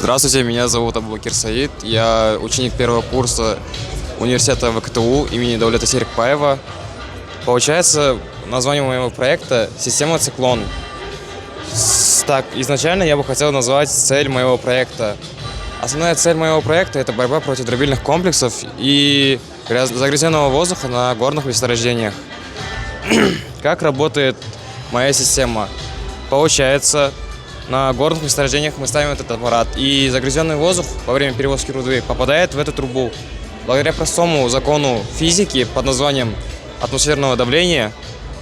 Здравствуйте, меня зовут Абубакир Саид. Я ученик первого курса университета ВКТУ имени Даулета Серикбаева. Получается, название моего проекта «Система Циклон». Так, изначально я бы хотел назвать цель моего проекта. Основная цель моего проекта – это борьба против дробильных комплексов и загрязненного воздуха на горных месторождениях. Как работает моя система? Получается, на горных месторождениях мы ставим этот аппарат, и загрязненный воздух во время перевозки руды попадает в эту трубу. Благодаря простому закону физики под названием атмосферного давления,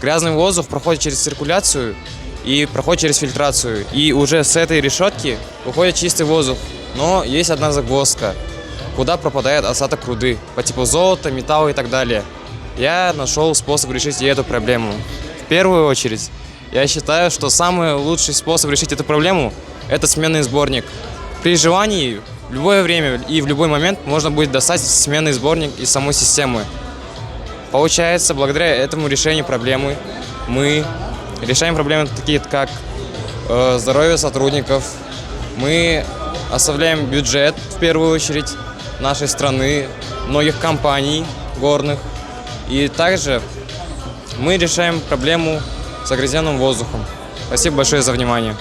грязный воздух проходит через циркуляцию и проходит через фильтрацию. И уже с этой решетки выходит чистый воздух. Но есть одна загвоздка, куда пропадает осадок руды по типу золота, металла и так далее. Я нашел способ решить и эту проблему. В первую очередь, я считаю, что самый лучший способ решить эту проблему – это сменный сборник. При желании в любое время и в любой момент можно будет достать сменный сборник из самой системы. Получается, благодаря этому решению проблемы мы решаем проблемы такие, как здоровье сотрудников. Мы оставляем бюджет, в первую очередь, нашей страны, многих компаний горных. И также мы решаем проблему с загрязненным воздухом. Спасибо большое за внимание.